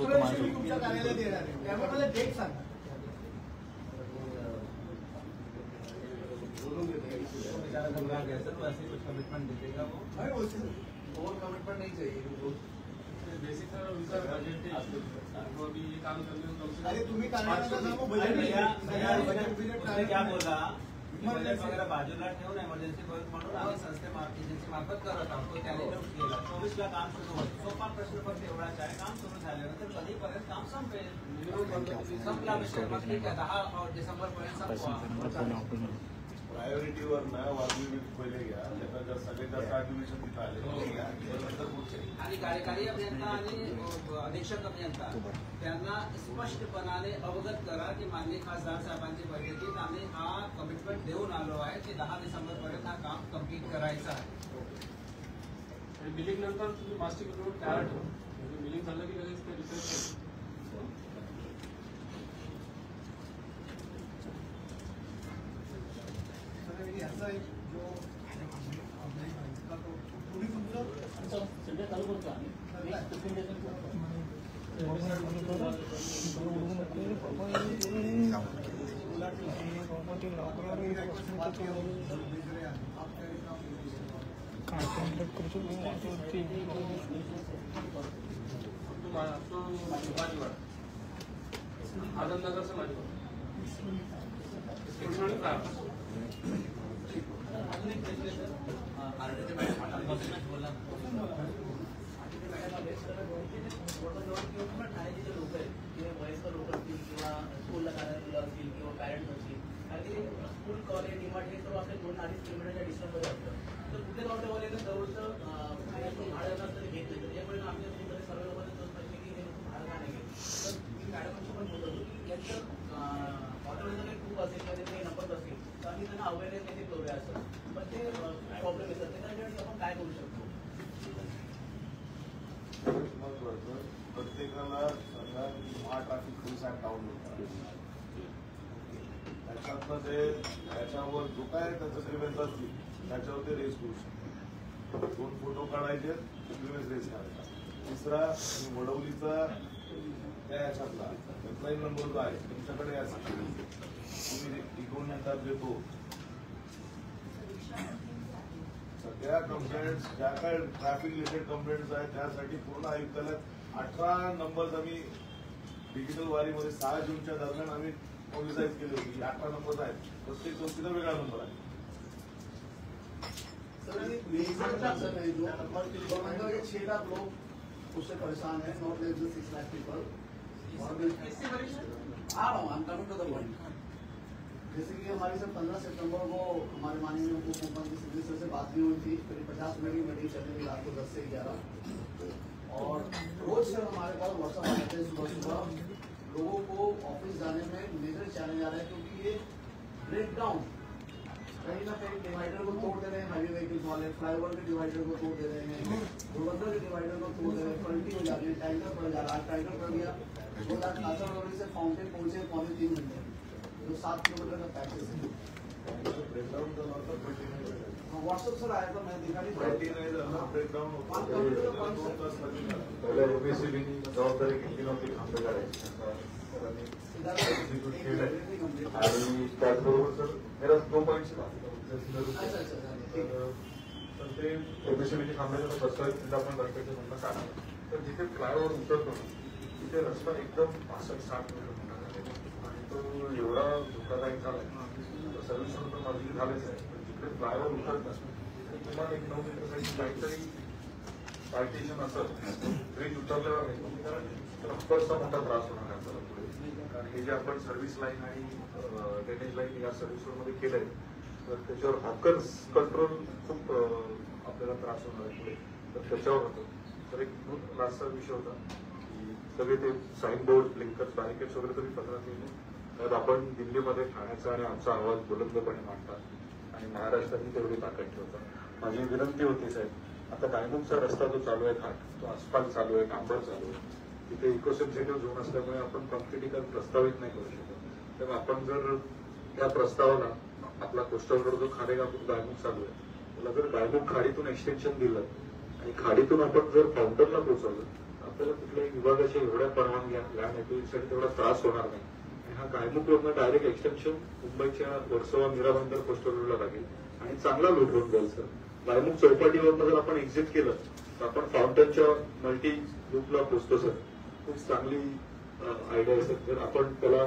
तुमच्या कार्यालयात येणार आहे, त्यामुळे मला डेट सांगा. कमिटमेंट देगा वो और कमिटमेंट नहीं चाहिए बेसिक अभी ये काम करने को. अरे तुम्ही क्या बोला वगैरह बाजूला ठेवून इमर्जन्सी म्हणून आम्ही संस्थेमार्फत करत आहोत. त्याने केला 24ला काम सुरू होतं. सोपा प्रश्न फक्त एवढाच आहे, काम सुरू झाल्यानंतर कधीपर्यंत काम संपेल. संपला विषय मग ठीक आहे, 10 डिसेंबरपर्यंत संपवा. प्रायोरिटीवर ना वाजवी पहिले घ्या, त्याचा सगळ्यात जास्त अधिवेशन तिथं आले आणि कार्यकारी अभियंता आणि अधीक्षक अभियंता त्यांना स्पष्टपणाने अवगत करा की माननीय खासदार साहेबांच्या बैठकीत आम्ही हा कमिटमेंट देऊन आलो आहे की 10 डिसेंबरपर्यंत हा काम कंप्लीट करायचं आहे. बिलिंग नंतर तुम्ही मास्टर रोड तयार ठेवा, बिलिंग झालं की लगेच ते रिसर्च ऐसा एक जो पूरी संध्या चालू करतो आम्ही आनंदनगर से मालिक ठाण्याचे जे लोक आहेत किंवा वयस्कर लोक असतील किंवा स्कूलला जाणारे मुलं असतील किंवा पॅरेंट्स असतील, कारण की स्कूल कॉलेज डिमार्ट हे सर्व आपल्या 2-2.5 किलोमीटरच्या डिस्टन्समध्ये असतं. तर कुठे गावठेवाल्यानं जवळचं भाडं नसतं घेतलं, तर त्यामुळे आमच्या सर्व लोकांना तोच प्रश्न की हे भाडं का नाही घेत. तर मी मॅडमांशी पण बोलत होतो की त्यांचं हॉटेलचं काही खूप असेल किंवा काही नफत असेल तर आम्ही त्यांना अवेअरनेस देखील करूया असं. पण ते प्रॉब्लेम येतात, त्याच्यासाठी आपण काय करू शकतो. प्रत्येकाला सांगा हा ट्रॅफिक पोलीस ऍप डाउनलोड करा. त्याच्यातनं ते त्याच्यावर जो काय त्याचं ग्रीवेन्स असतील त्याच्यावर ते रेस करू शकतो. 2 फोटो काढायचे, ग्रीवेन्स रेस करायचा. तिसरा वडवलीचा त्या ह्याच्यातला हेल्पलाईन नंबर जो आहे तुमच्याकडे यासाठी तुम्ही टिकवून नंतर देतो. सगळ्या कंप्लेंट्स ज्या काय ट्रॅफिक रिलेटेड कंप्लेंट्स आहेत त्यासाठी पूर्ण आयुक्तालयात 18 नंबर्स आम्ही डिजिटल वारीमध्ये 6 जूनच्या दरम्यान आम्ही मोबिलाइज केले होते. 18 नंबर आहेत, प्रत्येक चौकीचा वेगळा नंबर आहे. सर 6 लाख लोग उससे परेशान है, not less than 6 lakh people. जैसे कि हमारी सर 15 सितंबर को हमारे माननीय उप मुख्यमंत्री सिद्धू सर से बात भी हुई थी. करीब 50 मिनट की मीटिंग चल रही थी रात को 10 से 11. और रोज सर हमारे पास व्हाट्सअप आते हैं सुबह सुबह. लोगों को ऑफिस जाने में मेजर चैलेंज आ रहा है क्योंकि ये ब्रेक डाउन कहीं ना कहीं डिवाइडर को तोड़ दे रहे हैं. हाईवे व्हीकल्स वाले फ्लाईओवर के डिवाइडर को तोड़ दे रहे हैं, घोड़बंदर के डिवाइडर को तोड़ दे रहे हैं. पलटी हो जा रही है, टैंकर पड़ जा रहा है. टैंकर पड़ गया वो कासरगढ़ से फाउंटेन पहुंचे 3.25 घंटे, जो 7 किलोमीटर का पैकेज है. व्हाट्सएप सर आया था, मैं दिखा नहीं ब्रेकडाउन जबाबदारी घेतली नव्हती आंबेडकरांची आणि त्याचबरोबर सर मेरा 2 पॉईंट्स तर ते ओबीसीबीची खांब्याचा प्रस्तावित आपण रस्त्याचे म्हणणं काढा. तर जिथे फ्लायओव्हर उतरतो तिथे रस्ता एकदम 65-60 मीटर मोठा झालेला आणि तो एवढा धोकादायक झालाय. सर्व्हिस रोड तर माझी झालेच आहे, पण जिथे फ्लायओव्हर उतरत नसतो तुम्हाला 1 9 मीटरसाठी काहीतरी पार्टिशन असं ब्रिज उतरल्यावर नाही, कारण रस्त्याचा मोठा त्रास होणार आपल्याला पुढे. कारण हे जे आपण सर्व्हिस लाईन आणि ड्रेनेज लाईन या सर्व्हिस रोडमध्ये केलंय तर त्याच्यावर हॉकर्स कंट्रोल खूप आपल्याला त्रास होणार आहे पुढे. तर त्याच्यावर होतं. तर एक लास्टचा विषय होता की सगळे ते साईन बोर्ड ब्लिंकर्स बॅरिकेड्स वगैरे तरी 15 केले. त्यात आपण दिल्लीमध्ये ठाण्याचा आणि आमचा आवाज बुलंदपणे मांडतात आणि महाराष्ट्रातही तेवढी ताकद ठेवतात. माझी विनंती होती साहेब, आता गायमुखचा रस्ता जो चालू आहे घाट, तो आसफाल्ट चालू आहे, डांबर चालू आहे. तिथे इकोसेन्सिटिव्ह झोन असल्यामुळे आपण कॉन्क्रिटीकरण प्रस्तावित नाही करू शकत. तेव्हा आपण जर त्या प्रस्तावाला आपला कोस्टल रोड जो खारेगाव गायमुख चालू आहे त्याला जर गायमुख खाडीतून एक्सटेन्शन दिलं आणि खाडीतून आपण जर फाउंटनला पोहोचवलं आपल्याला कुठल्याही विभागाच्या एवढ्या परवानग्या लँड ऍक्विजिशनसाठी तेवढा त्रास होणार नाही. आणि हा गायमुखवरनं डायरेक्ट एक्सटेन्शन मुंबईच्या वर्सोवा मीरा भाईंदर कोस्टल रोडला लागेल आणि चांगला लूट होऊन जाईल सर. गायमुख चौपाटीवरनं जर आपण एक्झिट केलं तर आपण फाउंटनच्या मल्टी लूपला पोहोचतो सर. खूप चांगली आयडिया आहे सर. जर आपण त्याला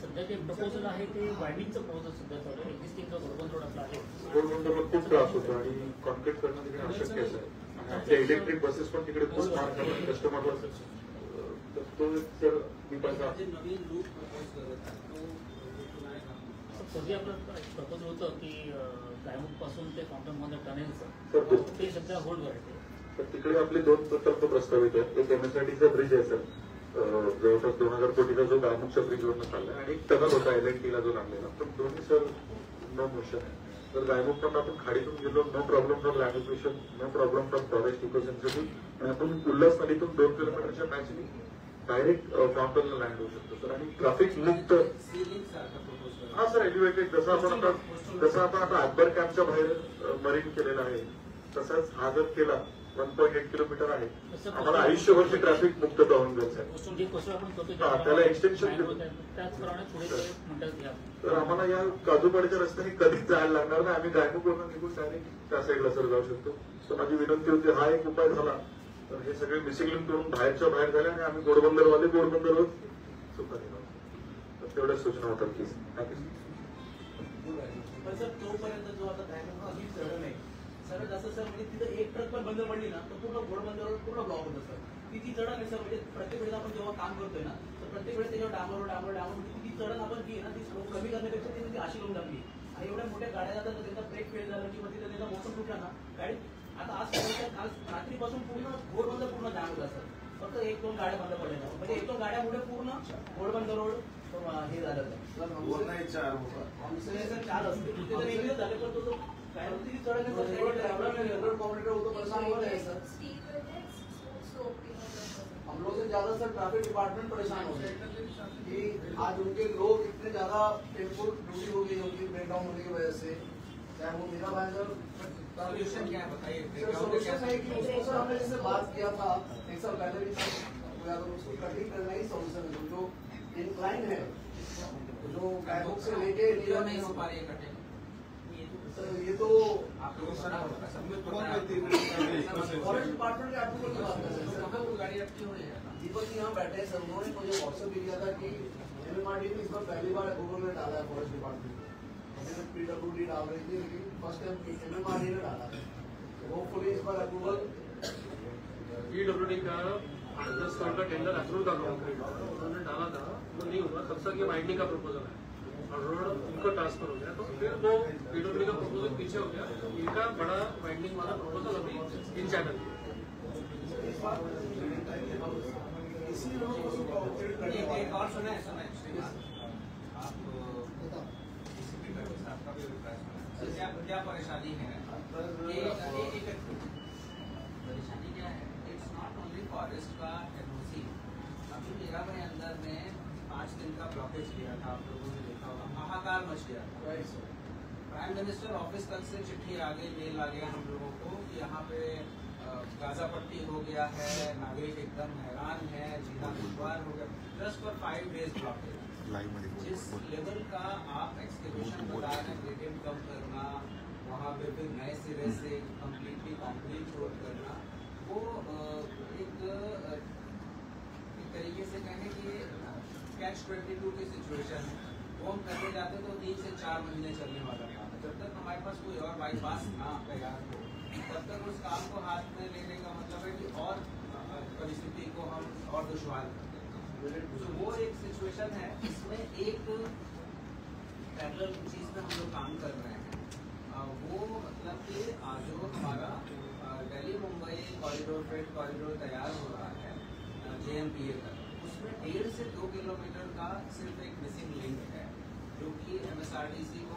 सध्या जे प्रपोजल आहे ते वायडिंगचं प्रपोजल सध्या चालू आहे. एक्झिस्टिंगचा घोडबंदर रोड आपला आहे. घोडबंदरला खूप त्रास होतो आणि कॉन्क्रीट करणं तिकडे अशक्य आहे सर. आणि आपल्या इलेक्ट्रिक बसेस पण तिकडे खूप मार करतात कस्टमरला. तर तो सर मी पैसा जे नवीन लूप प्रपोज करत आहे तो नाही का? सध्या आपलं प्रपोजल होतं की गायमुख पासून ते फाउंटनमध्ये टनेलचं सर ते सध्या होल्डवर आहे. तर तिकडे आपले 2 प्रकल्प प्रस्तावित आहेत. एक MSRDचा ब्रिज आहे सर, जवळपास 2000 कोटीचा जो गायमुखच्या ब्रिजवरनं चाललाय आणि एक टनल होता LNTला जो लागलेला. पण दोन्ही सर नो मोशन आहे. तर गायमुख आपण खाडीतून गेलो, no problem from land acquisition, no problem from forest eco sensitivity. आणि आपण उल्हास नदीतून 2 किलोमीटरच्या मॅचनी डायरेक्ट फाउंटनला लँड होऊ शकतो सर. आणि ट्रॅफिक मुक्त सीलिंग सारखा प्रपोज करत हा सर एलिव्हेटेड जसं आपण आता अकबर कॅम्पच्या बाहेर मरीन केलेला आहे तसाच हा जर केला 1.8 किलोमीटर आहे. आम्हाला आयुष्यभरची ट्रॅफिक मुक्तता होऊन जाईल सर. जे कसं आपण करतो त्याला एक्सटेन्शन त्याचप्रमाणे पुढे म्हणतात घ्या. तर आम्हाला या काजूपाडीच्या रस्त्याने कधीच जायला लागणार नाही. आम्ही गायमुखवरून निघून डायरेक्ट त्या साईडला सर जाऊ शकतो. तर माझी विनंती होती हा एक उपाय झाला तर हे सगळे मिसिंग लिंक करून बाहेरच्या बाहेर झाले आणि आम्ही घोडबंदरवाले घोडबंदरवर सुद्धा निघालो. तर तेवढ्याच सूचना होतात प्लीज. थँक्यू. पण सर तोपर्यंत जो आता गायमुख ही चढण आहे सर जसं सर म्हणजे तिथं एक ट्रक पण बंद पडली ना तर पूर्ण घोडबंदरवर पूर्ण ब्लॉक होतं सर. ती चढण आहे सर. म्हणजे प्रत्येक वेळेस आपण जेव्हा काम करतोय ना तर प्रत्येक वेळेस त्याच्यावर डांबर म्हणजे ती चढण आपण जी आहे ना ती कमी करण्यापेक्षा ती म्हणजे अशी लावून टाकली. आणि एवढ्या मोठ्या गाड्या जातात तर त्यांचा ब्रेक फेल झाला किंवा तिथं त्यांचा मोशन तुटला ना गाडी आता आज रात्रीपासून पूर्ण घोडबंदर पूर्ण जाम होता सर. फक्त 1-2 गाड्या बंद पडल्या म्हणजे 1-2 गाड्यामुळे पूर्ण घोडबंदर रोड हे झालं सर. हमसे सर 4 असते तिथे जर एक झाले पण तो काय होती ती चढण कॉम्पिटिटर वो तो परेशान हो रहे हैं सर. हम लोग से ज्यादा सर ट्रैफिक डिपार्टमेंट परेशान हो रहे हैं कि आज उनके लोग इतने ज्यादा टेम्पो ड्यूटी हो गई उनकी ब्रेकडाउन होने की वजह से. चाहे वो मीरा भाईंदर सोल्यूशन क्या है बताइए. सर सोल्यूशन है कि उसको सर हमने जैसे बात किया था 1 साल पहले भी सर उसको कटिंग करना ही सोल्यूशन है. जो इंक्लाइन है जो गायमुख से लेके क्यों नहीं हो पा रही है कटिंग? सर ये तो आप लोगों से ना होगा सब में फॉरेस्ट डिपार्टमेंट के अप्रूवल की बात कर रहे हैं. गाड़ी अटकी हुई है. दीपक जी यहाँ बैठे हैं सर. उन्होंने मुझे व्हाट्सएप भी किया था कि MMRD ने इस बार पहली बार अप्रूवल में डाला है फॉरेस्ट डिपार्टमेंट. मैंने PWD डाल रही थी लेकिन फर्स्ट टाइम MMRD ने डाला है. होपफुली इस बार अप्रूवल PWD का 10 करोड़ का टेंडर अप्रूव था उन्होंने डाला था वो नहीं हुआ तब तक ये वाइडनिंग का प्रपोजल है और रोड उनका ट्रांसफर हो गया तो फिर वो PWD का प्रपोजल पीछे हो गया. इनका बड़ा वाइडनिंग वाला प्रपोजल अभी इन चैनल एक और सुना है आप आपका भी अभिप्राय क्या परेशानी है. परेशानी क्या है. इट्स नॉट ओनली फॉरेस्ट का NOC. अभी मेरा भाई अंदर में 5 दिन का ब्लॉकेज लिया था. आप लोगों ने देखा होगा हाहाकार मच गया था. प्राइम मिनिस्टर ऑफिस तक से चिट्ठी आ गई, मेल आ गया हम लोगों को कि यहाँ पे गाजा पट्टी हो गया है, नागरिक एकदम हैरान है, जीना दुश्वार हो गया. Just for 5 days blockage. जिस लेवल का आप एक्सकेवेशन बता रहे हैं, ग्रेडियंट कम करना, वहाँ पे फिर नए सिरे से कम्प्लीटली कॉन्क्रीट रोड करना, वो एक तरीके से कहें कि catch-22 की सिचुएशन है. वो हम करने जाते तो 3 से 4 महीने चलने वाला था. जब तक हमारे पास कोई और बाईपास ना तैयार हो तब तक उस काम को हाथ में लेने का मतलब है कि और परिस्थिति को हम और दुश्वार करते हैं. तो वो एक सिचुएशन है. इसमें एक पैरेलल चीज में हम लोग काम कर रहे हैं. वो मतलब कि जो हमारा Delhi Mumbai corridor freight corridor तैयार हो रहा है JNPA का, उसमें 1.5 से 2 किलोमीटर का सिर्फ एक मिसिंग लिंक है जो कि MSRDC को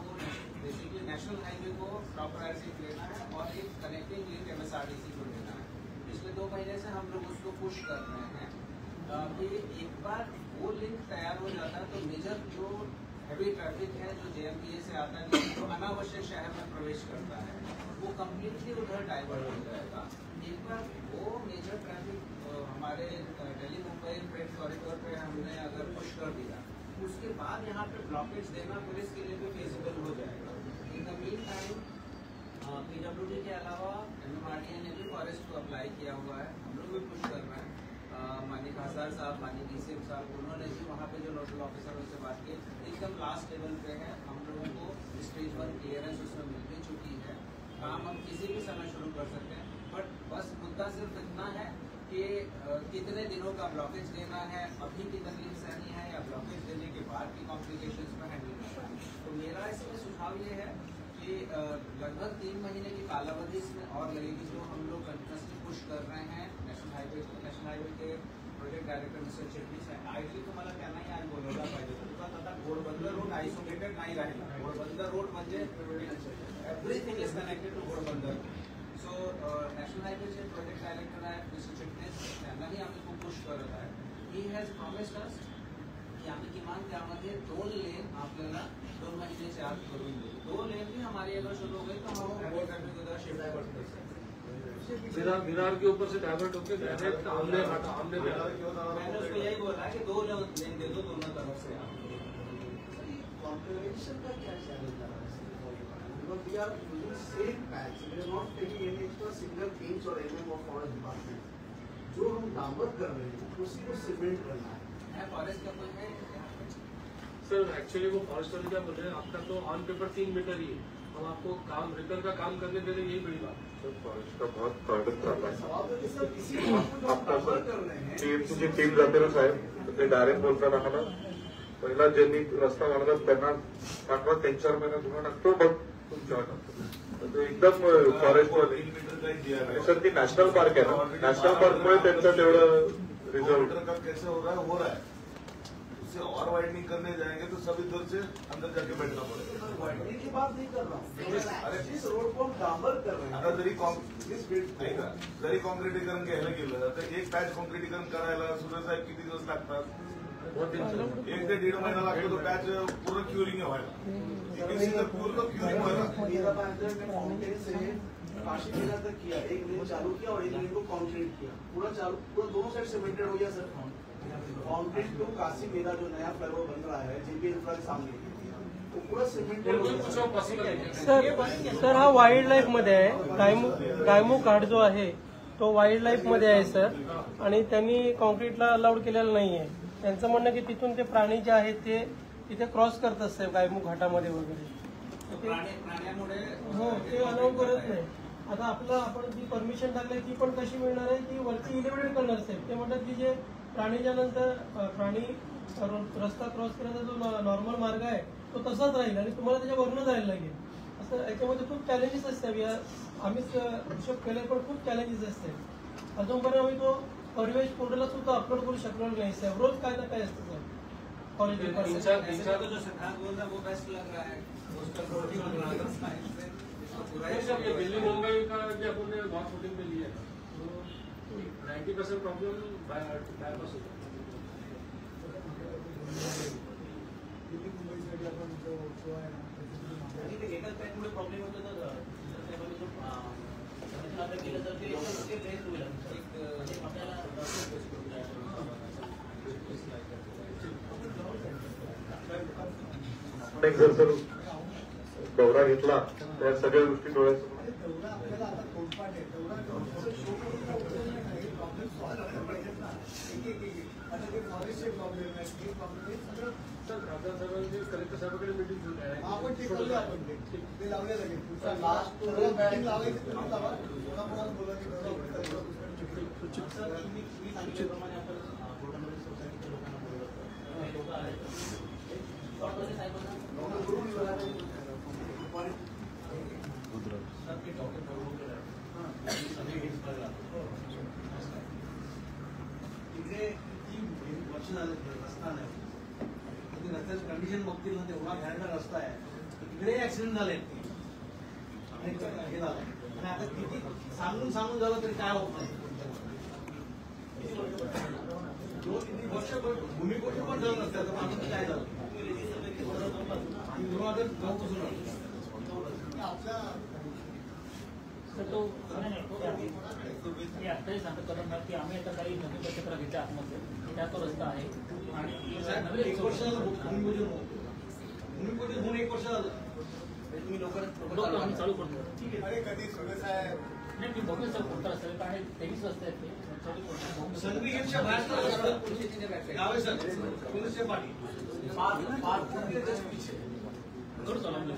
बेसिकली नेशनल हाईवे को प्रॉपर लेना है और एक कनेक्टिंग लिंक MSRDC को लेना है. पिछले 2 महीने से हम लोग उसको पुश कर रहे हैं कि एक बार वो लिंक तैयार हो जाता है तो मेजर जो हैवी ट्रैफिक है जो JNPA से आता है जो अनावश्यक शहर में प्रवेश करता है वो कम्प्लीटली उधर डाइवर्ट हो जाएगा। एक बार वो मेजर ट्रैफिक हमारे दिल्ली मुंबई फ्रेट कॉरिडोर पे हमने अगर पुश कर दिया, उसके बाद यहाँ पे ब्लॉकेज देना पुलिस के लिए भी फेजिबल हो जाएगा। In the mean time PWD के अलावा MMRDA ने भी फॉरेस्ट को अप्लाई किया हुआ है, हम लोग भी पुश कर रहे हैं। माननीय खासदार साहब, माननीय DCM साहब, उन्होंने भी वहाँ पे जो नोडल ऑफिसरों से बात की, एकदम लास्ट लेवल पे है। हम लोगों को स्टेज 1 क्लियरेंस उसमें मिल भी चुकी है, काम हम किसी भी समय शुरू कर सकते हैं। बट बस मुद्दा सिर्फ इतना है कि कितने दिनों का ब्लॉकेज देना है, अभी की तकलीफ सहनी है या ब्लॉकेज देने के बाद की कॉम्प्लिकेशंस को हैंडल करना है। तो मेरा इसमें सुझाव ये है कि लगभग 3 महीने की कालावधि इसमें और लगेगी, जो हम लोग कंटिन्यूसली पुश कर रहे हैं। नेशनल हाईवे के प्रोजेक्ट डायरेक्टर मिस्टर चिटणीस आहे. आयडली तुम्हाला त्यांनाही आज बोलवलं पाहिजे. तुमचा आता घोडबंदर रोड आयसोलेटेड नाही राहिला. घोडबंदर रोड म्हणजे everything is connected to Ghodbunder. So national हायवेचे प्रोजेक्ट डायरेक्टर आहेत मिस्टर चिटणीस, त्यांनाही आम्ही खूप पुश करत आहे. ही हॅज प्रॉमिस्ड अस की आम्ही किमान त्यामध्ये 2 लेन आपल्याला 2 महीने आत करून देऊ. 2 लेन भी हमारी अगर शुरू हो गई तो हम ट्रैफिक उधर शिफ्ट कर सकते हैं. विरार के ऊपर से डाइवर्ट होकर डायरेक्ट आमने मैंने उसको यही बोला कि 2 लेन दे दो दोनों तरफ से. कॉम्प्लिमेंटेशन का क्या चैलेंज आ रहा है? Because we are using same patch, we are not taking any extra single inch or mm of forest department. जो हम डांबर कर रहे हैं उसी को सीमेंट करना है. फॉरेस्ट का कोई है सर? एक्चुअली वो फॉरेस्ट वाले क्या बोल रहे हैं, आपका तो ऑन पेपर 3 मीटर ही है, हम आपको काम रिपेयर का काम करने दे रहे, यही बड़ी बात है. सर फॉरेस्ट का बहुत प्रायव्हेट चालला आहे. सवाल तो सर इसी बात को जो हम डांबर कर रहे हैं. TMC ची टीम जाते ना साहेब, तर ते डायरेक्ट बोलतात आम्हाला, पहिला ज्यांनी रस्ता बांधला त्यांना पाठवा, 3-4 महिन्यात धुणं टाकतो, मग तुमच्यावर टाकतो. तो एकदम फॉरेस्ट वाले. 3 मीटर का ही दिया है. सर ती नॅशनल पार्क आहे ना, नॅशनल पार्कमुळे त्यांचं तेवढं रिझर्व. मीटर का कैसे हो रहा है. उससे और वाइडनिंग करने जाएंगे तो सब इधर से अंदर जाके बैठना पड़ेगा. वाइडनिंग की बात नहीं कर रहा हूँ. अरे जिस रोड को हम डांबर कर रहे आता हैं, जरी कॉन्क्रिटीकरण घ्यायला गेलं तर एक पॅच कॉन्क्रिटीकरण करायला सुरेश साहेब किती दिवस लागतात. बहुत दिन से 1 ते 1.5 महिना लागतो तो पॅच पूर्ण क्युरिंग व्हायला. पूर्ण क्युरिंग व्हायला. मीरा बांधर ने फाउंटेन से काशी मीरा तक किया, एक लेन चालू किया और एक लेन को कॉन्क्रीट किया. पूरा दोनों साइड सीमेंटेड हो गया sir. Fountain to Kashimira जो नया फ्लाईओवर बन रहा है जेपी इंफ्रा के सामने, वो पूरा सीमेंटेड हो गया. सर हा वाईल्ड लाईफ मध्ये आहे. गायमुख घाट जो आहे तो वाईल्ड लाईफ मध्ये आहे सर, आणि त्यांनी कॉन्क्रीटला अलाउड केलेलं नाहीये. त्यांचं म्हणणं की तिथून ते प्राणी जे आहेत ते तिथे क्रॉस करत असते गायमुख घाटामध्ये वगैरे. प्राण्यामुळे हो, ते अलाउ करत नाही. आता आपण जी परमिशन टाकली ती पण कशी मिळणार आहे, ती वरती इलिव्हेटेड करणार साहेब. ते म्हणतात की जे प्राणीच्या नंतर प्राणी रस्ता क्रॉस करायचा जो नॉर्मल मार्ग आहे तो तसाच राहील आणि तुम्हाला त्याच्यावरून जायला लागेल. असं याच्यामध्ये खूप चॅलेंजेस असतात. आम्हीच हिशोब केले पण खूप चॅलेंजेस असतात. अजूनपर्यंत आम्ही तो परिवेश पोर्टलला सुद्धा अपलोड करू शकलो नाही साहेब. रोज काय ना काय असतं सर. कॉलेज जो सिद्धांत बोल रहा है वो बेस्ट लग रहा है. उसका प्रोटीन दिल्ली मुंबई का जो अपन ने बहुत शूटिंग में लिया है, तो 90% प्रॉब्लम बायपास होता है. दिल्ली मुंबईसाठी आपण जो आहे ना, एकच पॅचमुळे प्रॉब्लेम होतो तर आपलं केलं तर ते रेस होईल. आपल्याला जर सर दौरा घेतला त्या सगळ्या गोष्टी डोळ्यासमोर. तेवढा आपल्याला आता तोंडपाठ आहे. तेवढा शो प्रॉब्लेम सॉल्व्ह करायला पाहिजेत ना. एक आता ते फॉरेस्टचे प्रॉब्लेम आहे, ते प्रॉब्लेम आहे सगळं. सर खासदार साहेबांची कलेक्टर साहेबांकडे मीटिंग झाली आहे. आपण ते करूया. आपण ते लावले लागेल. पुढचा लास्ट मीटिंग लावायची तुम्ही लावा. कोणाकोणाला बोलायची सर मी सांगितल्याप्रमाणे आपण कोर्टामध्ये सोसायटीच्या लोकांना बोलवतो. लोक आहेत कोर्टामध्ये साहेबांना तिकडे 3 वर्ष झाले रस्ता नाही. रस्त्याचं कंडिशन बघतील ना, तेवढा भयानक रस्ता आहे. तिकडे ऍक्सिडेंट झाले हे झालं. आणि आता किती सांगून झालं तरी काय होत नाही. 2-3 वर्ष भूमिकोट पण झालं नसतं. आपण काय झालं आपल्या तर तो मी आत्ताही सांगतो कारण की आम्ही आता काही नवीन पत्रकार घेतल्या आतमध्ये त्या तो रस्ता आहे आणि एक वर्ष भूमिपूजन होऊन 1 वर्ष झालं. तुम्ही लवकरच लोक आम्ही चालू करतो अरे कधी सुरेश साहेब नाही मी बघून सर कोणता रस्ता आहे कारण 23 रस्ते आहेत ते चालू करतो संग्रिगेटच्या बाहेर गाव आहे सर पोलीसचे पाठी करू चालू आम्ही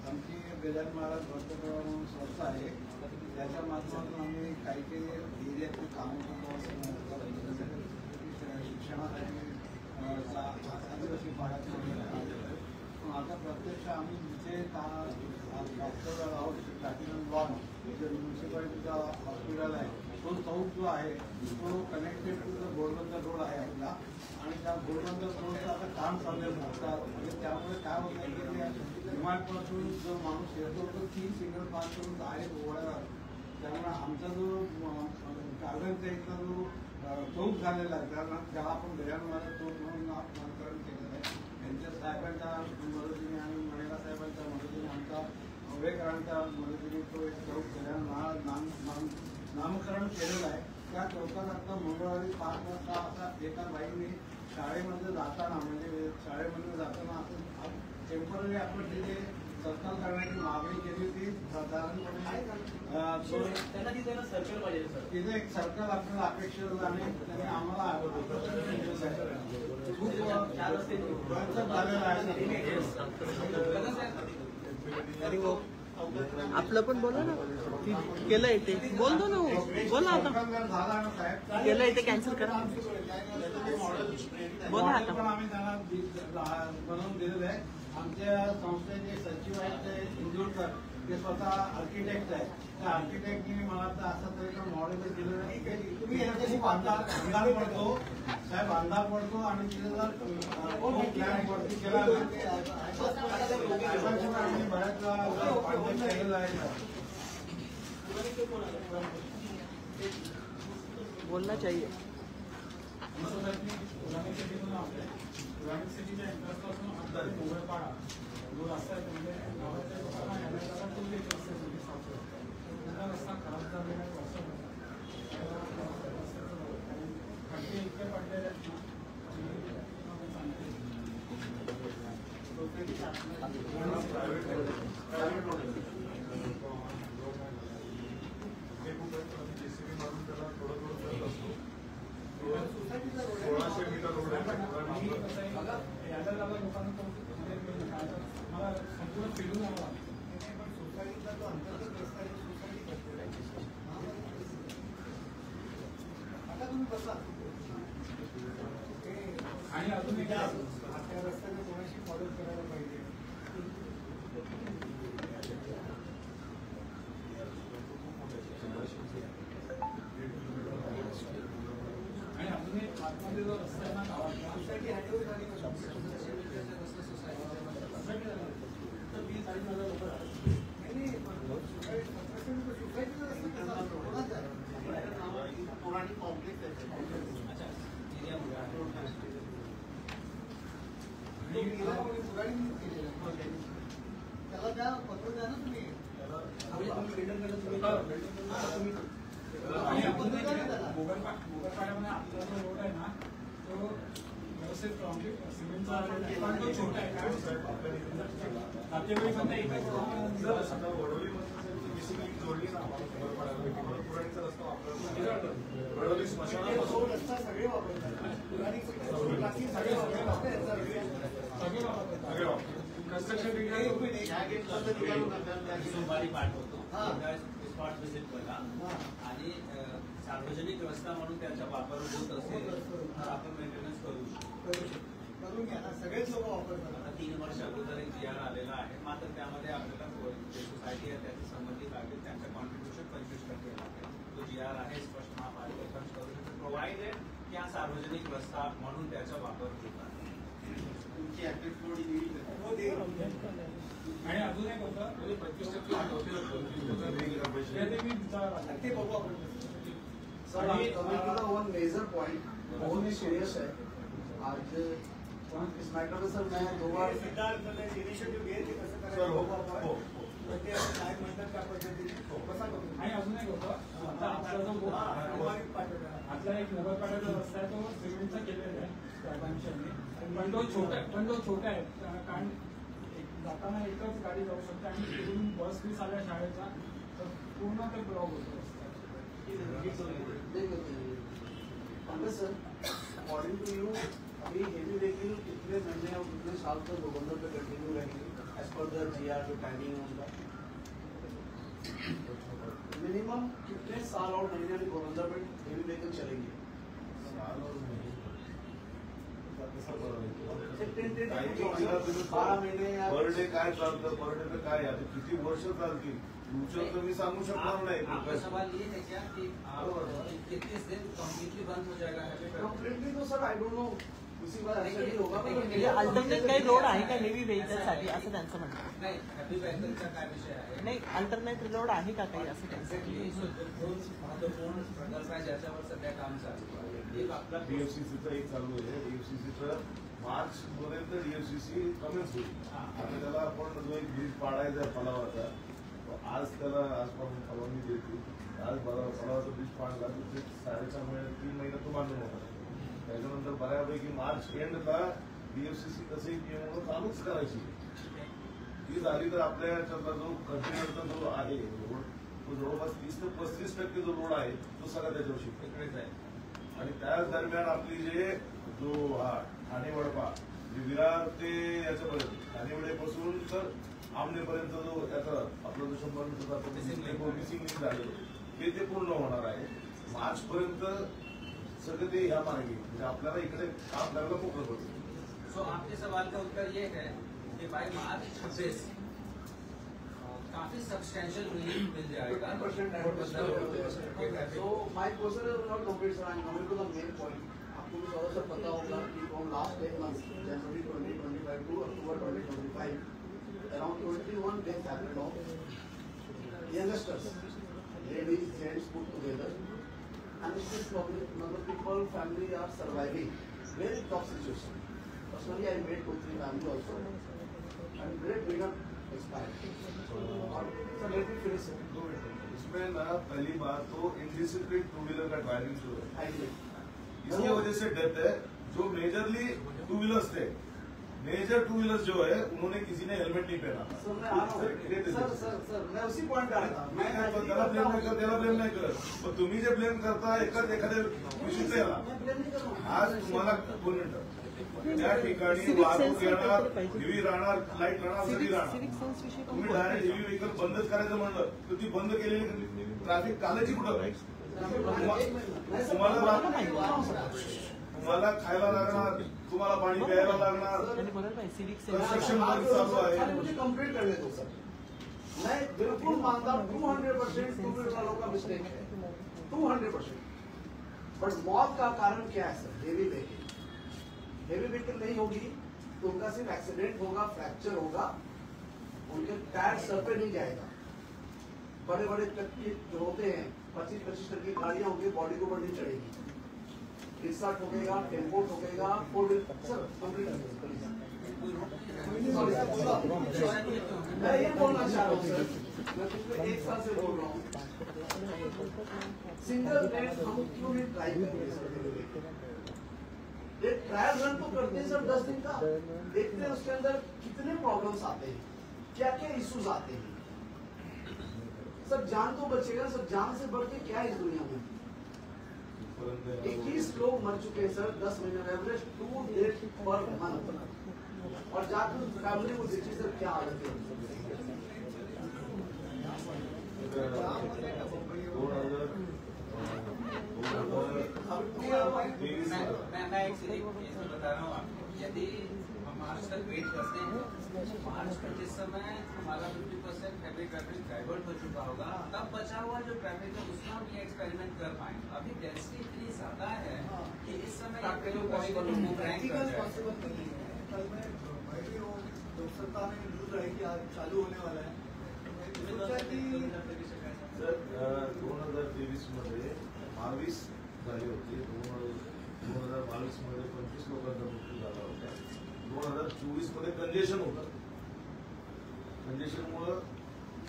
आमची गजानन महाराज भक्तप्रभा म्हणून संस्था आहे त्याच्या माध्यमातून आम्ही काही एरियातले काम शिक्षणासाठी आदिवासी भागात आता प्रत्यक्ष आम्ही जिथे डॉक्टर आहोत प्लॅटिनम लॉन जे म्युन्सिपालिटीचा हॉस्पिटल आहे तो चौक जो आहे तो connected to the Ghodbunder road आहे आपला आणि त्या घोडबंदर रोडचं आता काम चाललेलं असतात म्हणजे त्यामुळे काय होतं की हिमालपासून जो माणूस येतो तो 3 सिग्नल पास करून डायरेक्ट ओढायला त्यामुळे आमचा जो कारखान्याचा इथला जो चौक झालेला आहे त्याला आपण गजानन चौक म्हणून नामकरण केलेलं आहे यांच्या साहेबांच्या मदतीने आणि मणेला साहेबांच्या मदतीने आमचा आंबेडकरांच्या मदतीने तो एक चौक गजानन महाराज नामकरण केलेलं आहे. त्या चौकात आता मंगळवारी 5 वाजता असा एका बाईने शाळेमध्ये जाताना म्हणजे शाळेमध्ये जाताना असं टेम्पररी आपण तिथे सत्कार करण्याची मागणी केली होती साधारणपणे त्यांना तिथे सर्कल पाहिजे सर तिथे एक सर्कल आपल्याला अपेक्षित होतं आणि त्यांनी आम्हाला खूप 4 रस्ते झालेलं आहे. आपलं पण बोला ना केलंय ते बोलतो ना बोला आता केलंय ते कॅन्सल करा बोला आता पण आम्ही त्यांना बनवून दिलेलं आहे. आमच्या संस्थेचे सचिव आहेत ते इंदूरकर ते स्वतः आर्किटेक्ट आहे त्या आर्किटेक्टने मला तर असं तरी मॉडेल दिलेलं आहे की तुम्ही याच्याशी अंधार पडतो साहेब अंधार पडतो आणि तिथे जर प्लॅन वरती केला बऱ्याच केलेलं आहे. बोलना चाहिए ग्रामीण सिटीच्या इंटरेस्टपासून अंतर मोगळपाडा जो रस्ता आहे म्हणजे गावातल्या लोकांना येण्याचा तो एक रस्ता रस्ता खराब झालेला आहे खड्डे इतके पडलेले आहेत जेसीबी मारून त्याला थोडं करत असतो 1600 मीटर रोड आहे लोकांना मला संपूर्ण फिरून यावं लागतं सोसायटीचा जो अंतर्गत रस्ता आहे सोसायटी आता तुम्ही बसा आणि अजून एक त्या रस्त्याने कोणाशी मदत करायला पाहिजे आणि अजून एक आतमध्ये जो रस्ता आहे ना गावात सोसायटी हँडओव्हर झाली तर 20-40,000 लोक सोसायटीचा रस्ता पुराणी कॉम्प्लेक्स आहे त्याला द्या पत्र द्या ना तुम्ही गोगलपाड्यामध्ये आपला जो रोड आहे ना तो व्यवस्थित सिमेंटचा तो छोटा आहे जोडली ना पुराणीचा रस्ता वापरला रस्ता सगळे वापरतात सोमवारी पाठवतो स्पॉट व्हिजिट बघा आणि सार्वजनिक रस्ता म्हणून त्याचा वापर होत असेल तर आपण मेंटेनन्स करू करून घ्या ना सगळेच लोक वापरतात. आता 3 वर्ष अगोदर एक GR आलेला आहे मात्र त्यामध्ये आपल्याला जे सोसायटी आहे त्याची संमती लागेल त्यांचं कॉन्ट्रीब्युशन 25% लागेल. तो GR आहे स्पष्ट महापालिका करू शकतो प्रोव्हाइडेड की हा सार्वजनिक रस्ता म्हणून त्याचा वापर होता तुमची ऍक्टिव्ह थोडी देईल आणि अजून एक होतं 25% ते मी ते बघू आपण sir coming to the one major point बहुत ही सीरियस है आज इस मॅटर में सर मैं 2 बार इनिशिएटिव्ह घेत ते कसं सर, करायचं हो, बाबा. हो. तर ते असं काय म्हणतात त्या पद्धतीने कसा करू? आणि अजून एक होतं आता आपला जो प्रमाणित पाठवणार. आपला एक नगरपालिका रस्ता आहे तो सिमेंटचा केलेला आहे साहेबांनी पण तो छोटा आहे कारण जाताना एकच गाडी जाऊ शकते आणि तिकडून बस बीस आल्या शाळेचा तर पूर्ण ते ब्लॉक होतो Pankaj sir according to you अभी हेवी व्हीकल कितने महीने और कितने साल तक गोबंदर पे कंटिन्यू रहेंगे एज पर द GR जो टाइमिंग है उनका मिनिमम कितने साल और महीने में गोबंदर पे हेवी व्हीकल चलेंगे बारह महीने या पर डे काय चालतं पर डे तर काय आता किती वर्ष चालतील फ्युचर तर मी सांगू शकणार नाही आपका सवाल ये है क्या कि आप कितने दिन कम्प्लीटली बंद हो जाएगा हैवी ट्रैफिक? कंप्लीटली तो सर आई डोंट नो किसी बार ऐसा नहीं होगा म्हणजे अल्टरनेट काही रोड आहे का हेवी व्हेकलसाठी असं त्यांचं म्हणणं आहे. नाही हैवी व्हीकलचा काय विषय आहे नाही अल्टरनेट रोड आहे का काही असं त्यांचं एक्झॅक्टली दोन महत्वपूर्ण प्रकल्प आहे ज्याच्यावर सध्या काम चालू आहे. एक आपला डीएफसीसीचं एक चालू आहे डीएफसीसीचं मार्च पर्यंत डीएफसीसी कमीच होईल आणि त्याला आपण जो एक ब्रिज पाडायचा आहे फलावाचा आज त्याला आजपासून फलवणी देतील आज फलावाचा ब्रिज पाडला तर ते 4.5 महिने 3 महिने तो बांधून होता त्याच्यानंतर बऱ्यापैकी मार्च एंडला डीएफसीसी कसंही म्हणून चालूच करायची ती झाली तर आपल्या याच्यातला जो कंटेनरचा जो आहे रोड तो जवळपास 30 ते 35% जो रोड आहे तो सगळा त्याच्यावर शिफ्ट आहे आणि त्याच दरम्यान आपली जे जो हा ठाणे वडपा जे विरार ते याच्यापर्यंत ठाणेवडेपासून तर आमनेपर्यंत जो याचा आपला जो 100 मीटरचा मिसिंग लिंक झालेलं ते पूर्ण होणार आहे मार्च पर्यंत सगळं ते ह्या मार्गे म्हणजे आपल्याला इकडे काम करायला मोकळं पडतं. सो आपके सवाल का उत्तर ये है कि by March 26 coffee substantial relief mill जाएगा. 50% So my question is not complete, sir. I'm coming to the main point. आपको भी थोड़ा सा पता होगा कि from last 10 months, January 2025 to October 2025, around 21 deaths happened of youngsters, ladies, gents put together, and still people, family are surviving very tough situation. Personally, I met 2-3 family also, and great freedom expired. So let me finish it. इसमें ना पहली बात तो indiscipline two wheeler का driving शुरू है I did. इसकी वजह से डेथ है जो मेजरली टू व्हीलर्स थे मेजर टू व्हीलर्स जो है उन्होंने किसी ने हेलमेट नहीं पहना था सर मैं आ रहा हूँ सर मैं उसी पॉइंट पे आ रहा था त्याला ब्लेम नाही करत पण तुम्ही जे ब्लेम करता एखाद्या विशिष्ट याला मैं ब्लेम नहीं कर रहा हूँ आज तुम्हाला 2 मिनिटं त्या ठिकाणी वाहतूक येणार हेवी राहणार लाईट राहणार सगळी राहणार तुम्ही डायरेक्ट हेवी व्हेकल बंदच करायचं म्हणलं तर ती बंद केलेली ट्रॅफिक कालाची कुठं तुम्हाला खायला लागणार तुम्हाला पाणी प्यायला लागणार कंस्ट्रक्शन वर्क चालू आहे मुझे कंप्लीट करने दो सर मैं बिल्कुल मानता हूँ 200% टू व्हीलर वालों का मिस्टेक है 200%. बट मौत का कारण क्या है सर? हेवी व्हीकल नहीं होगी तो उनका सिर्फ एक्सीडेंट होगा, फ्रैक्चर होगा, उनके टायर सर पे नहीं जाएगा. बड़े बड़े ट्रक जो होते हैं 25-25 टन की गाड़ियां होंगी, बॉडी को बढ़नी चढ़ेगी, रिक्शा ठोकेगा, टेम्पो ठोकेगा, 4 व्हीलर. सर कंप्लीट मैं ये बोलना चाह रहा हूँ सर, मैं पिछले 1 साल से बोल रहा हूँ सिंगल लेन हम क्यों नहीं ट्राई करते सर? ये ट्रायल रन तो करते हैं सर 10 दिन का, देखते हैं उसके अंदर कितने प्रॉब्लम्स आते हैं, क्या क्या इश्यूज आते हैं. सर जान तो बचेगा सर, जान से बढ़ के क्या है इस दुनिया में? 21 लोग मर चुके हैं सर 10 महीने में, एवरेज 2 डेथ पर मंथ. और जाकर फैमिली को देखिए सर क्या हालत है. 2023 मैं एक इसमें बता रहा हूँ आपको, यदि हम मार्च तक वेट करते हैं, मार्च का जिस समय हमारा 50% हैवी ट्रैफिक डाइवर्ट हो चुका होगा, तब बचा हुआ जो ट्रैफिक है उसमें हम ये एक्सपेरिमेंट कर पाएंगे. अभी डेंसिटी इतनी ज्यादा है कि इस समय कल में लोक सत्ता में न्यूज रही कि आज चालू होने वाला है. सर 2023 मध्ये 22 झाली होती. 2022 मध्ये 25 लोकांचा मृत्यू झाला होता. 2024 मध्ये कंजेशन होतं. कंजेशनमुळं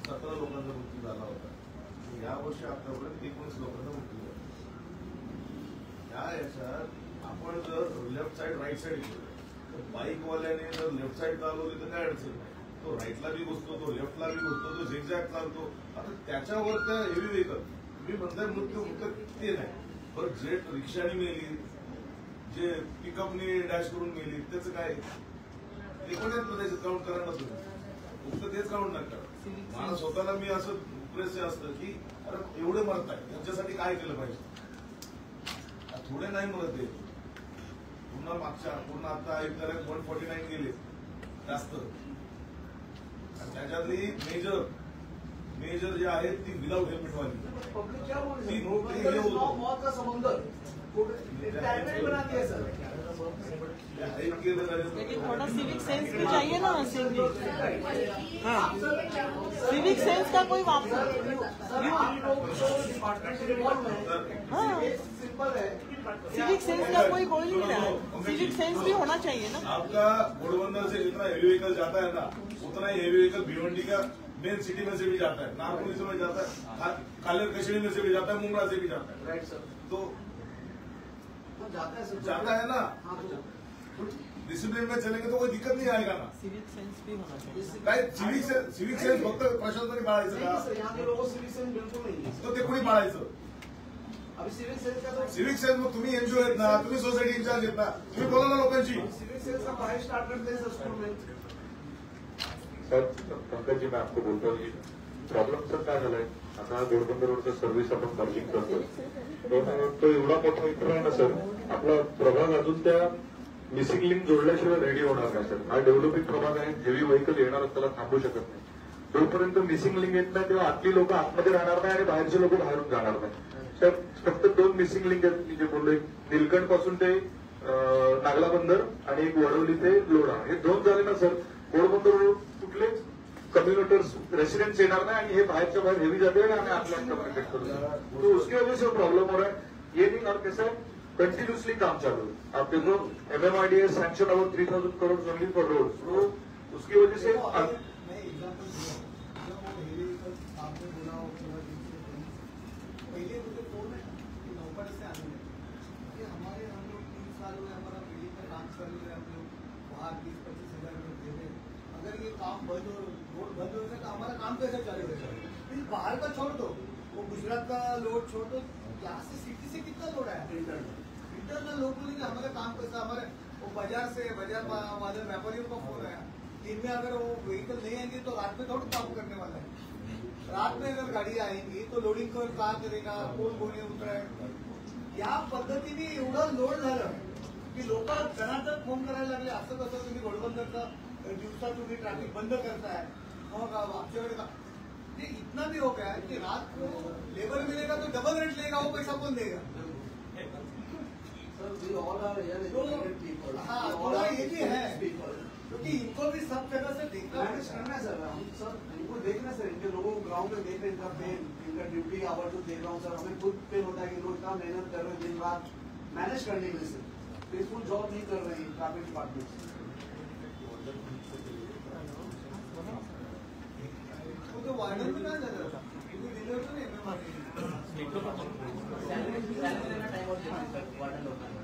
17 लोकांचा मृत्यू झाला होता. या वर्षी आतापर्यंत 19 लोकांचा मृत्यू झाला. या याच्यात आपण जर लेफ्ट साईड राईट साईड केलं तर बाईकवाल्याने जर लेफ्ट साईड चालवली तर काय अडचण नाही. तो राईटला बी घुसतो, तो लेफ्टला बी घुसतो, तो झिगझॅग चालतो. आता त्याच्यावर त्या हेवी व्हेकल मी म्हणताय मृत्यू ते नाही. बरं जे रिक्षाने मेली, जे पिकअपने डॅश करून मेली, त्याचं काय ते पण येत त्याचं काउंट करा ना तुम्ही. फक्त तेच काउंट नका. मला स्वतःला मी असं प्रेस असतं की अरे एवढे मरत आहे त्यांच्यासाठी काय केलं पाहिजे. थोडे नाही मरत आहे. पूर्ण आता एक 149 गेले जास्त. त्याच्यातली मेजर जे आहेत ती विदाउट हेल्मेट वाली. पब्लिक क्या बोल रही है? मौत का समुंदर रिटायरमेंट बना दिया सर. लेकिन थोड़ा सिविक सेंस भी चाहिए ना सिंह जी. हाँ, सिविक सेंस का कोई हाँ, सिविक सेंस का कोई बोल नहीं रहा है. सिविक सेंस भी होना चाहिए ना. आपका घोड़बंदर से जितना हेवी व्हीकल जाता है ना, उतना ही हेवी व्हीकल भिवंडी का मेन सिटी में से भी जाता है, नागपुर से भी जाता है, कालेर कचड़ी में से भी जाता है, मुंगरा से भी जाता है. Right sir. तो जाता है ना. डिसिप्लिन में चलेंगे तो कोई दिक्कत नहीं आएगा ना. सिविक सेंस भी होना चाहिए. काय सिविक सेन्स फक्त प्रशासनाने पाळायचं का? यहाँ के लोगों सिविक सेंस बिल्कुल नहीं है. तो ते कोणी पाळायचं? अभी सिविक सेंस का तो सिविक सेन्स मग तुम्ही एनजीओ आहेत ना, तुम्ही सोसायटी इंचार्ज आहेत ना, तुम्ही बोला ना लोकांची. सिविक सेंस का बाहर स्टार्ट करते हैं स्कूल में. सर पंकज जी मैं आपको बोलता हूँ प्रॉब्लेम सर काय झालाय. आता घोडबंदर रोडचं सर्व्हिस आपण मर्जिंग करतो. तो एवढा मोठा इतर आहे ना सर, आपला प्रभाग अजून त्या मिसिंग लिंक जोडल्याशिवाय रेडी होणार नाही सर. हा डेव्हलपिंग प्रभाग आहे. हेवी व्हेकल येणार त्याला थांबू शकत नाही. जोपर्यंत मिसिंग लिंक येत नाही तेव्हा आतली लोक आतमध्ये राहणार नाही आणि बाहेरचे लोक बाहेरून जाणार नाही. सर फक्त 2 मिसिंग लिंक आहेत मी जे बोललोय. निलकंठ पासून ते नागला बंदर आणि एक वडवली ते लोढा, हे 2 झाले ना सर, घोडबंदर रोड कुठले कम्युनिटर्स रेसिडेंट्स येणार नाही आणि हे बाहेरच्या बाहेर हेवी जाते आणि आपल्या कम्युनिकेट करू. तो उसकी वजह से प्रॉब्लम हो रहा है. ये नहीं और कैसा है कंटिन्यूसली काम चालू है. आप देखो MMRDA sanction about 3000 crore only for road. तो उसकी वजह से मैं एग्जाम्पल दिया जब वो हेवी व्हीकल आपने बोला पहले मुझे फोन है कि नौकर से आने में कि हम लोग 3 साल हुए हमारा बिल्डिंग का काम चालू है. हम लोग वहाँ 20-25 हजार रुपये दे रहे. अगर ये काम बंद हो, रोड बंद हो गया तो हमारा काम कैसे चलेगा? फिर बाहर का छोड़ दो, वो गुजरात का लोड छोड़ दो, यहाँ से सिटी से कितना लोड है इंटरनल लोग बोलेंगे हमारा काम कैसा. हमारे वो बाजार वाले व्यापारियों का फोन आया दिन में अगर वो व्हीकल नहीं आएंगे तो रात में थोड़ा काम करने वाला है. रात में अगर गाड़ी आएंगी तो लोडिंग कर का करेगा, कोण कोणी उतराय. या पद्धतीने एवढं लोड झालं की लोक जणांतर फोन करायला लागले. असं कसं तुम्ही घोडबंदरचं दिवसा तुम्ही ट्रॅफिक बंद करताय, मग आमच्याकडे का इतना भी हो गया कि रात को लेबर मिलेगा तो डबल रेट लेगा, वो पैसा कौन देगा? हाँ थोड़ा ये भी है क्योंकि इनको भी सब जगह से देखना करना है सर. हम सर इनको देखना सर, इनके लोगों को ग्राउंड में देख रहे हैं इनका पेन, इनका ड्यूटी आवर जो देख रहा हूँ सर. हमें खुद पेन होता है कि लोग इतना मेहनत कर रहे हैं दिन रात मैनेज करने के लिए सर. पीसफुल जॉब नहीं कर रहे हैं ट्रैफिक डिपार्टमेंट. वो तो वार्डन में ना जाता दिले होतं ना वार्डन लोकांना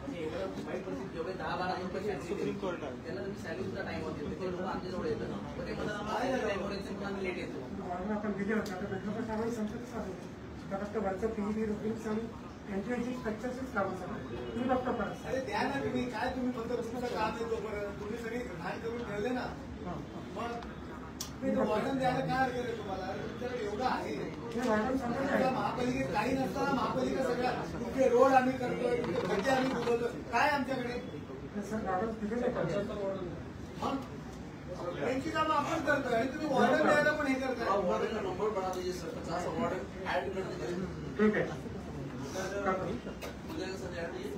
म्हणजे एवढं वाईट परिस्थिती जेवढे 10-12 रुपये सुप्रीम कोर्ट त्याला तुम्ही सॅलरी सुद्धा टाइम होते ते लोक आमच्याजवळ येतात. पण ते म्हणतात आम्हाला टाइमवर येते पण आम्ही लेट येतो. आपण दिले होते आता भेटलो तर आम्ही संसद चालू फक्त वरचं पीई रुपीज आणि त्यांची स्ट्रक्चर्सच लावून तुम्ही फक्त परत अरे द्या ना तुम्ही काय तुम्ही फक्त तुमचं काम आहे तोपर्यंत तुम्ही सगळी घाण करून ठेवले ना. मग वाटण द्यायला काय हरकत आहे तुम्हाला? तुमच्याकडे एवढं आहे. महापालिकेत काही नसताना महापालिका सगळ्या तुमचे रोड आम्ही करतोय, तुमचे खड्डे आम्ही बुजवतोय, काय आमच्याकडे? मग त्यांची कामं आपण करतोय आणि तुम्ही वॉर्डन द्यायला पण हे करताय. वॉर्डन का नंबर बढ़ा दीजिए सर. 50 वॉर्डन ऐड कर दीजिए. ठीक आहे. मुझे सर ऐड दीजिए.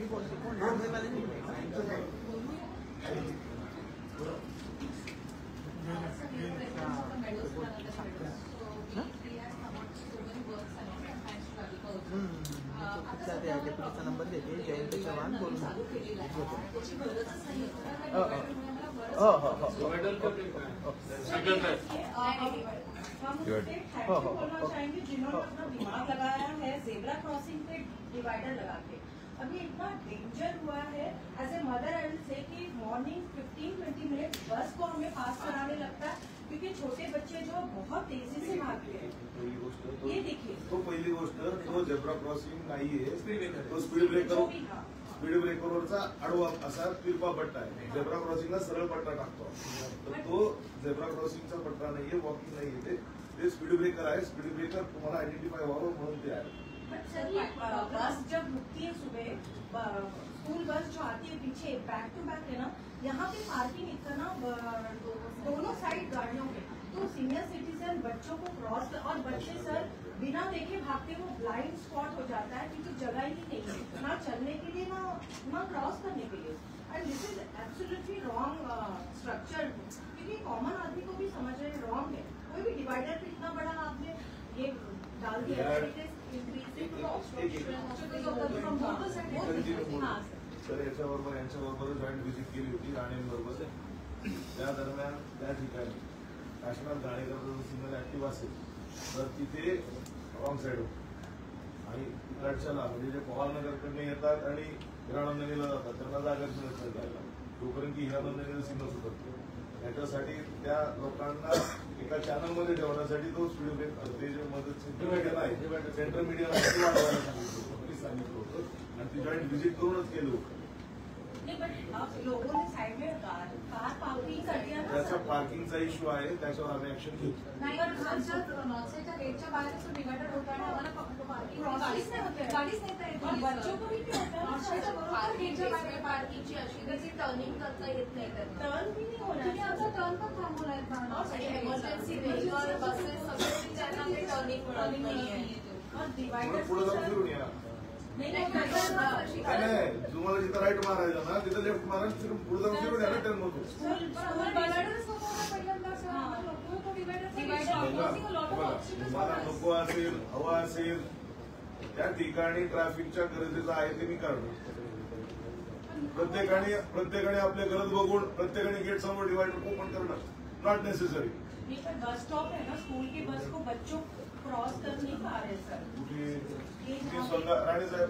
याची गरजच नाही हम उससे थैंक यू बोलना चाहेंगे जिन्होंने अपना दिमाग लगाया है जेब्रा क्रॉसिंग पे डिवाइडर लगा के। अभी इतना डेंजर हुआ है, as a mother I will say कि मॉर्निंग 15-20 मिनट बस को हमें पास कराने लगता है क्योंकि छोटे बच्चे जो बहुत तेजी से भागते हैं। ये देखिए, तो पहिली गोष्ट तो झेब्रा क्रॉसिंग नाहीये, तो स्पीड ब्रेकरवरचा आडवा असा तिरपा पट्टा आहे. झेब्रा क्रॉसिंगला सरळ पट्टा टाकतो, तर तो झेब्रा क्रॉसिंगचा पट्टा नाहीये, वॉकिंग नाहीये, ते स्पीड ब्रेकर आहे. स्पीड ब्रेकर तुम्हाला आयडेंटिफाय व्हावं म्हणून ते आहे. सर ये बस जब रुकती है सुबह, स्कूल बस जो आती है पीछे बैक टू बैक है ना, यहाँ पे पार्किंग इतना दोनों साइड गाड़ियों पे, तो सीनियर सिटीजन बच्चों को क्रॉस, और बच्चे सर बिना देखे भागते वो ब्लाइंड स्पॉट हो जाता है क्योंकि जगह ही नहीं है ना चलने के लिए ना क्रॉस करने के लिए। End this is absolutely wrong structure, क्योंकि कॉमन आदमी को भी समझ रहे रॉन्ग है। कोई भी डिवाइडर पे इतना बड़ा आपने ये डाल दिया है, तर याच्याबरोबर यांच्याबरोबर जॉईंट व्हिजिट केली होती राणेंबरोबर. त्या दरम्यान त्या ठिकाणी काशीनाथ घाणेकरचा सिग्नल ऍक्टिव्ह असेल तर तिथे रॉंग साईड होती आणि तिकडच्याला म्हणजे जे पवारनगरकडनं येतात आणि हिरानंदिनीला जातात त्यांना जागाच मिळत नाही जायला, तोपर्यंत की हिरानंदिनीला सिग्नल सुटतो. त्याच्यासाठी त्या लोकांना एका चॅनलमध्ये ठेवण्यासाठी तो स्पीड ब्रेकर ते जे मदत मीडिया आहे सेंट्रल मीडियाला सांगितलं होतं आणि ती जॉईंट व्हिजिट करूनच केलं होतं. त्याचा पार्किंगचा इश्यू आहे, त्याच्यावर आम्ही ऍक्शन घेऊ. पार्किंगची अशी टर्निंग करता येत नाही, टर्न भी नाही होणार, टर्न पण थांबवलाय. इमर्जन्सी व्हेकल बसेस सगळे त्यांना टर्निंग मिळत नाहीये. पुढे जाऊन फिरून या. नाही तुम्हाला जिथं राईट मारायचा ना तिथं लेफ्ट मारा, पुढे जाऊन फिरून या ना टर्न मधून. तुम्हाला नको असेल हवा असेल त्या ठिकाणी ट्रॅफिकच्या गरजेचं आहे ते मी करणार. प्रत्येकाने आपल्या गरज बघून प्रत्येकाने गेट समोर डिवाइडर ओपन करणं नॉट नेसेसरी. बस स्टॉप है ना, स्कूल की बस को बच्चों क्रॉस कर नहीं पा रहे सर. राणे साहेब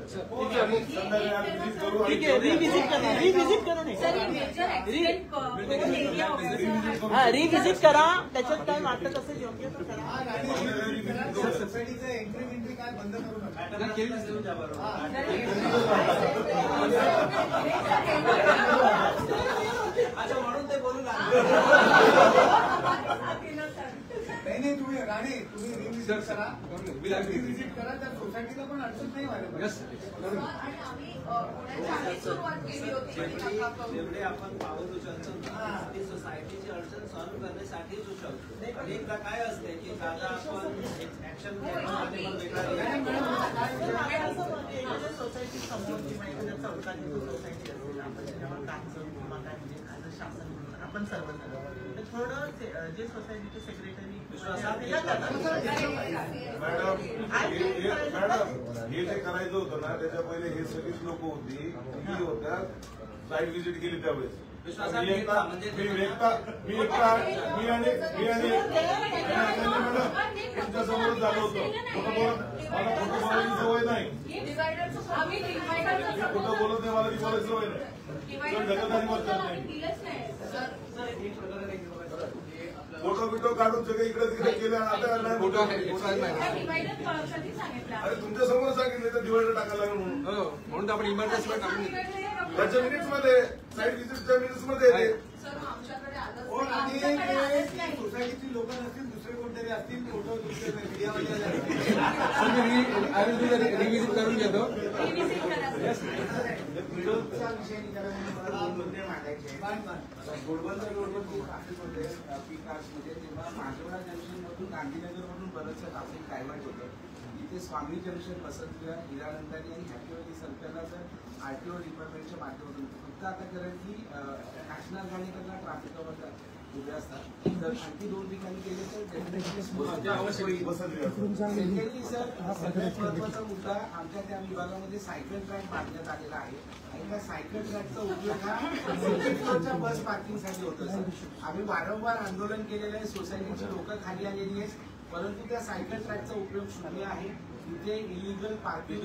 रिव्हिजिट करा, त्याच्यात काय वाटत असेल योग्य तर करा. सोसायटीचं एंट्री काय बंद करू नका. अच्छा म्हणून ते बोलू नाही तुम्ही राणे तुम्ही रिव्हिजिट करा, रिव्हिजिट करा, त्या सोसायटीला पण अडचण नाही व्हायला. आणि आम्ही सुरुवात केली होती. जेवढे आपण पाऊल उचलतो ती सोसायटीची अडचण सॉल्व्ह करण्यासाठीच उचलतो. आणि एकदा काय असते की दादा आपण ऍक्शन सोसायटी समोरची म्हणजे चौकाची सोसायटी असेल आपण त्याच्यावर काम करून किंवा काय म्हणजे शासन म्हणून आपण सर्वजण थोडं जे सोसायटीचे सेक्रेटरी मॅडम हे जे करायचं होतं ना त्याच्या पहिले हे सगळीच लोक होती होत्या साईट व्हिजिट केली त्यावेळेस. तुमच्यासमोरच झालं होतं. मला खोटं बोलायची सवय नाही, खोटं बोलत नाही, मला ती बोलायची सवय नाही, ढकलतानी बोलतात नाही. फोटो बिटो काढून सगळे इकडे तिकडे केले. आता अरे तुमच्या समोर सांगितलं तर डिवायडर टाकायला लागेल म्हणून आपण इमर्जन्सी त्याच्या मिनिट्स मध्ये साईड व्हिजिटच्या मिनिट्स मध्ये सोसायटीची लोक नसतील दुसरे कोणतरी असतील फोटो रिव्हिजिट करून घेतो. मुद्दे मांडायचे घोडबंदर रोडवर खूप ट्रॅफिक होते पीक आवर्समध्ये, तेव्हा माजोडा जंक्शन मधून गांधीनगर मधून बरंचसं ट्रॅफिक डायव्हर्ट होतं. इथे स्वामी जंक्शन वसंतविहार हिरानंदानी आणि हॅपीवली सर्कलला तर आरटीओ डिपार्टमेंटच्या माध्यमातून फक्त आता कारण की काशीनाथ घाणेकरला ट्रॅफिक अवरला उभे असतात, तर आणखी 2 ठिकाणी केले तर डेफिनेटली सर सगळ्यात महत्वाचा मुद्दा आमच्या त्या विभागामध्ये सायकल ट्रॅक बांधण्यात आलेला आहे आणि त्या सायकल ट्रॅकचा उपयोग हा बस पार्किंगसाठी होतो सर. आम्ही वारंवार आंदोलन केलेलं आहे, सोसायटीची लोकं खाली आलेली आहेत, परंतु त्या सायकल ट्रॅकचा उपयोग शून्य आहे. इथे इलिगल पार्किंग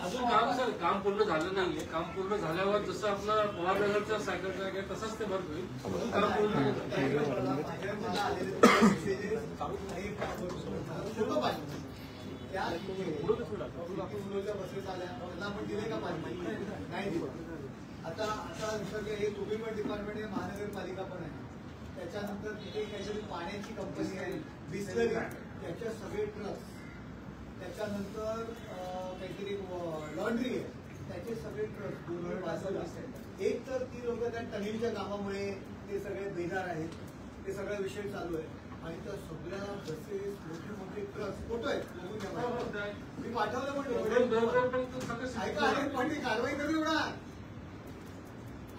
अजून काम पूर्ण झालं नाहीये. काम पूर्ण झाल्यावर जसं आपला पवारनगरचा सायकल ट्रॅक आहे तसंच ते बंद होईल. काम पूर्ण बसेस आल्या त्यांना आपण दिले का पाणी? नाही दिलं. आता हे तुम्ही पण डिपार्टमेंट आहे, महानगरपालिका पण आहे, त्याच्यानंतर तिथे काहीतरी पाण्याची कंपनी आहे बिस्लरी, त्याचे सगळे ट्रक्स, त्याच्यानंतर काहीतरी लॉन्ड्री आहे, त्याचे सगळे ट्रक्स दोन्ही बाजूला. एक तर ती लोक त्या टनेलच्या कामामुळे ते सगळे बेजार आहेत, ते सगळा विषय चालू आहे आणि त्या सगळ्या बसेस मोठे मोठे ट्रक्स फोटो आहेत, मी पाठवलं पण ऐका आहे पण ती कारवाई कधी होणार?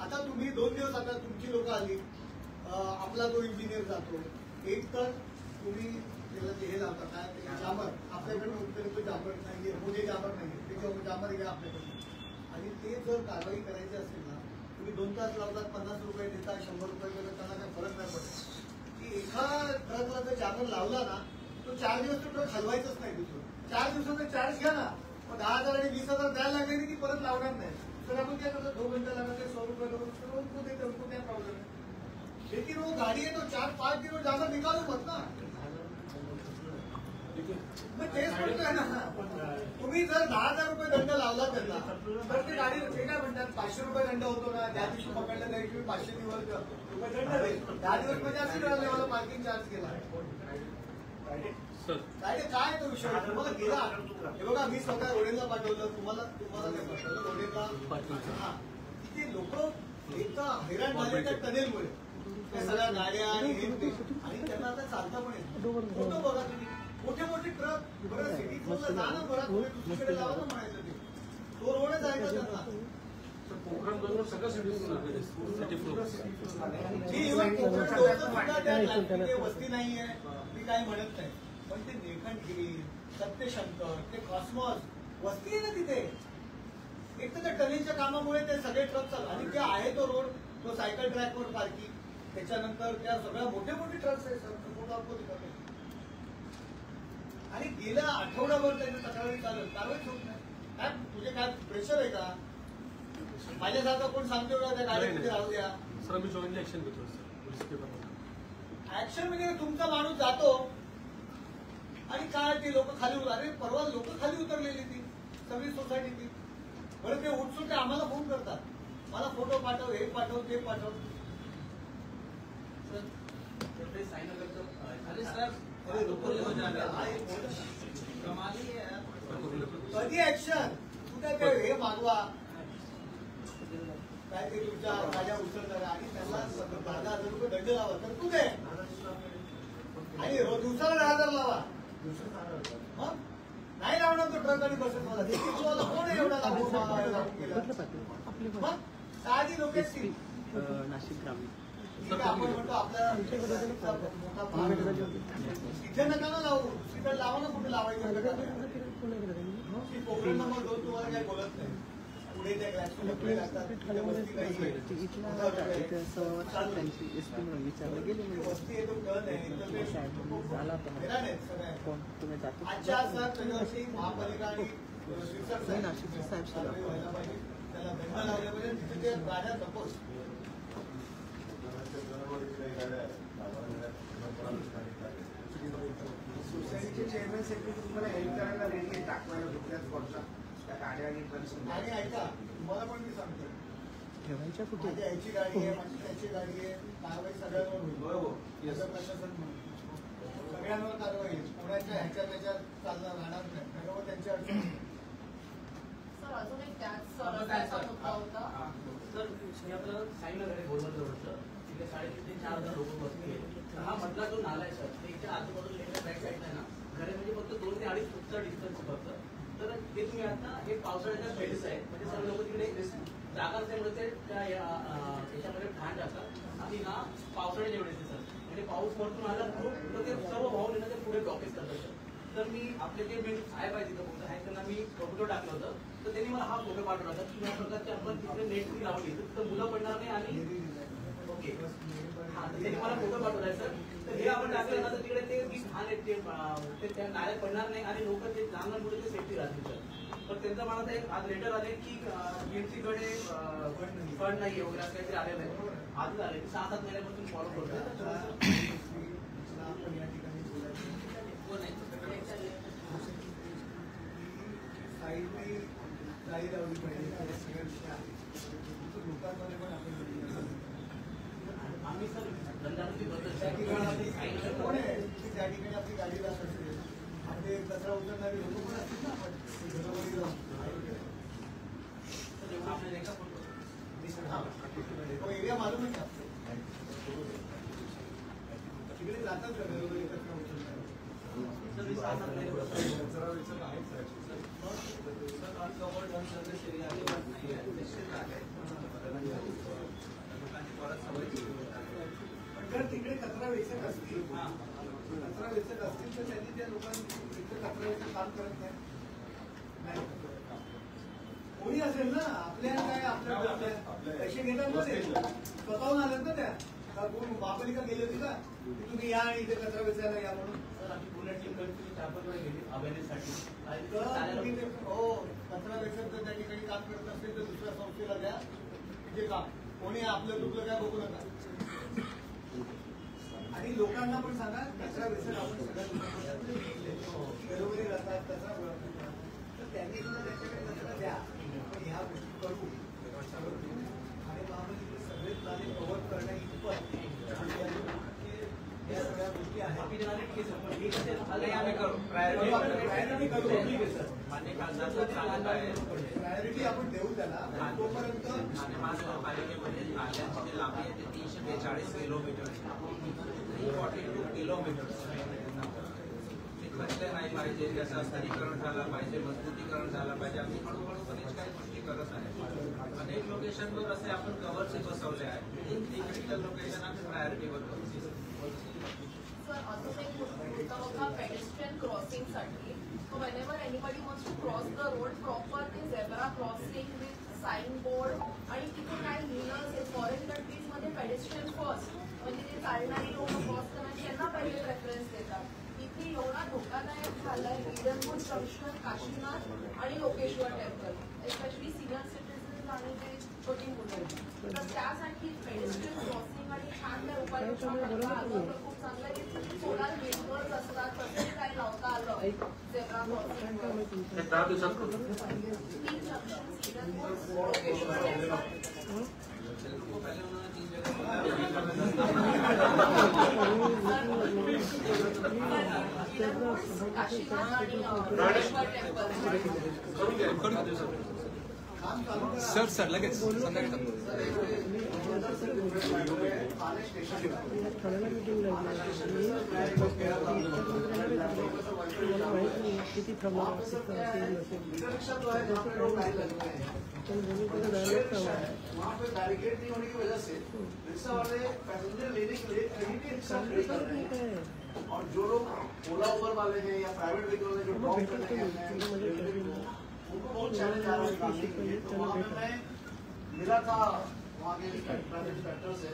आता तुम्ही 2 दिवस आता तुमची लोक आली, आपला जो इंजिनियर जातो, एक तर तुम्ही त्याला हे लावता काय जांभर, आपल्याकडे तो जांभर नाहीये, मोठे जांभर नाहीये, ते जांभर घ्या आपल्याकडे. आणि ते जर कारवाई करायची असेल ना, तुम्ही 2 तास लावतात, 50 रुपये देता, 100 रुपये देतात, त्यांना काही फरक नाही पडत. की एका ट्रकला जर जांभर लावला ना, तो 4 दिवस तो ट्रक हलवायचंच नाही दुसरं. 4 दिवसाचा चार्ज घ्या ना, मग 10,000 आणि 20,000 द्यायला लागले की परत लावणार नाही. तर आपण काय करतो, 2 घंटे लागत 100 रुपये करून उनको देते, उनको क्या प्रॉब्लेम है. लेकिन वो गाड़ी है तो 4-5 दिन जाकर निकालो मत ना. मग तेच म्हणतोय ना, तुम्ही जर 10,000 रुपये दंड लावला त्यांना, तर ते गाडी ते काय म्हणतात 500 रुपये दंड होतो ना, ज्या दिवशी पकडलं त्या दिवशी 500 रुपये दंड देईल. 10 दिवस म्हणजे असं राहिले, मला पार्किंग चार्ज केला. काय तो विषय तुम्हाला गेला. हे बघा, मी स्वतः रोडेला पाठवलं, तुम्हाला नाही पाठवलं रोडेला. हा, तिथे लोक एकदा हैराण झाले त्या टनेलमुळे, त्या सगळ्या गाड्या आणि त्यांना आता चालता पण येतो. फोटो बघा तुम्ही, मोठे मोठे ट्रक, बरं सिटी रोडला जा ना, बरं थोडे दुसरीकडे जावं ना म्हणायचं. ते तो रोडच आहे का त्यांना? वस्ती नाहीये मी काही म्हणत नाही, पण ते निळकंठगिरी, सत्यशंकर, ते कॉस्मॉस वस्ती आहे ना तिथे. एक तर त्या टनेलच्या कामामुळे ते सगळे ट्रक चालू आणि ते आहे तो रोड, तो सायकल ट्रॅकवर पार्किंग, त्याच्यानंतर त्या सगळ्या मोठे मोठे ट्रक्स आहेत सर. आणि गेल्या आठवड्याभर त्यांनी तक्रारी कारवाईच होत नाही. काय तुझे काय प्रेशर आहे का? माझ्यासारखा कोण सांगतो का त्या गाडीमध्ये राहू द्या? सर मी जॉईंटली ऍक्शन घेतो सर. ऍक्शन म्हणजे तुमचा माणूस जातो आणि काय ते लोक खाली अरे परवा लोक खाली उतरलेली ती सगळी सोसायटी. बरं ते उठसून ते आम्हाला फोन करतात, मला फोटो पाठव, हे पाठव, ते पाठव. कधी ऍक्शन कुठे ते हे मागवा काय ते तुमच्या माझ्या उचलणार आणि त्यांना 10,000 रुपये दंड लावा तर तू दे आणि दिवसाला 10,000 लावा. मग नाही लावणार तो ट्रक आणि बसेस मला तुम्हाला कोण एवढा मग साधी लोक नाशिक ग्रामीण आपण म्हणतो आपल्या तिथे नका ना लावू, तिथे लावा ना, कुठे लावायचं. कोकण नंबर 2 तुम्हाला काही बोलत नाही. पुढे त्या ग्लासपुढे लागतात, वस्ती येतो कळत नाही. आजच्या त्याच्यावरती महापालिका आणि त्याला दंड लावल्या पाहिजे. तिथे ते गाड्या सपोज सोसायटीचे चेअरमॅन सेक्रेटरी तुम्हाला हेल्प करायला रेडी आहे, टाकवायला दुसऱ्याच स्पॉटला त्या गाड्या आणि आणि ऐका तुम्हाला पण मी सांगतो, ठेवायच्या कुठे माझी याची गाडी आहे, माझी त्याची गाडी आहे, कारवाई सगळ्यांवर होईल. याचं प्रशासन सगळ्यांवर कारवाई, कोणाच्या ह्याच्या त्याच्या चालणार राहणार नाही, बरोबर. त्यांच्या अडचण सर अजून एक त्याचा मुद्दा होता. सर हे आपलं साईनगर आहे गोलमजवळचं, तिथे 3,500 ते 4,000 लोक बसले. तर हा मधला जो नाला आहे सर, त्याच्या आजूबाजूला लेफ्ट बॅक साईडला आहे ना, घरे म्हणजे फक्त 2 ते 2.5 फूटचा डिस्टन्स फक्त. तर ते तुम्ही आता हे पावसाळ्याच्या वेळेस आहे, म्हणजे सर्व लोक तिकडे जागा असल्यामुळे ते त्या त्याच्यामध्ये घाण टाकतात आणि ना पावसाळ्याच्या वेळेस सर म्हणजे पाऊस पडून आला तर ते सर्व वाहून येणं ते पुढे ब्लॉकेज करतात सर. तर मी आपले जे मेन साहेब आहे तिथं बोलतो आहे त्यांना मी फोटो टाकलं होतं तर त्यांनी मला हा फोटो पाठवला होता की या प्रकारचे आपण तिथे नेट लावली तर तिथं मुलं पडणार नाही आणि ओके हा त्यांनी मला फोटो पाठवला आहे सर. तर हे आपण टाकलं ना तर तिकडे ते जी घाण आहेत ते त्या नाल्यात पडणार नाही आणि लोक ते लहान ते सेफ्टी राहतील सर. तर त्यांचं मला ते आज लेटर आले की बीएमसीकडे फंड नाही वगैरे असं काहीतरी आलेलं आहे. आजच आले 6-7 महिन्यापासून फॉलो करतोय. साईडने जाळी लावली पाहिजे सगळ्या विषय आहे लोकांमध्ये पण आपण आम्ही सर त्या ठिकाणी कोण आहे की त्या ठिकाणी आपली गाडी जात असेल आपले कचरा उचलणारे लोक पण असतील ना आपण घरोघरी जाऊन एरिया मालूम आहे का तिकडे जातात का घरोघरी कचरा उचलणारे कचरा विचर आहेच जर तिकडे कचरा वेचक असतील तर त्यांनी त्या लोकांनी कचरा वेचक काम करत नाही कोणी असेल ना आपल्या काय आपल्या पैसे घेतात ना ते स्वतःहून आलेत ना त्या कोण महापालिका गेली होती का तुम्ही या आणि इथे कचरा वेचायला या म्हणून हो कचरा वेचक जर त्या ठिकाणी काम करत असेल तर दुसऱ्या संस्थेला द्या म्हणजे काम कोणी आपलं चुकलं काय बघू नका आणि लोकांना पण सांगा कचरा वेचक आपण सगळ्या घरोघरी राहतात कचरा गोळा करतात तर त्यांनी सुद्धा त्याच्याकडे कचरा द्या आपण ह्या गोष्टी करू आणि महापालिकेचे सगळे प्लाने कव्हर करण्या इतपत या सगळ्या गोष्टी आहेत प्रायोरिटी आपण देऊ त्याला तोपर्यंत महापालिकेमध्ये नाल्यांची लांबी आहे ते 342 किलोमीटर 342 किलोमीटर खचले नाही पाहिजे त्याचं स्तरीकरण झालं पाहिजे मजबूतीकरण झालं पाहिजे आम्ही हळूहळू बरेच काही गोष्टी करत आहे अनेक लोकेशनवर असे आपण कव्हरचे बसवले आहेत इन क्रिटिकल लोकेशन आम्ही प्रायोरिटीवर करू सर अजून एक मुद्दा होता पेडेस्ट्रियन क्रॉसिंग साठी so whenever anybody wants to cross the road proper ते zebra crossing with sign board आणि तिथे काय लिहिलं असेल फॉरेन कंट्रीज मध्ये पेडेस्ट्रियन फर्स्ट म्हणजे ते चालणारी लोक क्रॉस करण्याची त्यांना पहिले प्रेफरन्स देतात. इथे एवढा धोकादायक झालाय हिरनपूर जंक्शन काशीनाथ आणि Lokeshwar temple especially senior citizens आणि जे छोटी मुलं तर त्यासाठी पेडेस्ट्रियन क्रॉसिंग आणि छान त्या उपाययोजना खूप चांगलं आहे. सोलार वेटवर्स असतात तसे काय लावता आलं झेब्रा क्रॉसिंग 10 दिवसात करू. 3 junction Hiranpur Lokeshwar temple sir sir लगेच संध्याकाळी किती प्रमाणात वहाँ पे बैरिकेड नहीं होने की वजह से रिक्शा वाले पैसेंजर लेने के लिए कहीं भी रिक्शा खड़ी कर रहे हैं और जो लोग ओला उबर वाले हैं या प्राइवेट व्हीकल वाले जो ड्रॉप करने हैं उनको बहुत चैलेंज आ रहा है काम के लिए. तो वहाँ पे मैं मिला था वहाँ के प्राइवेट इंस्पेक्टर से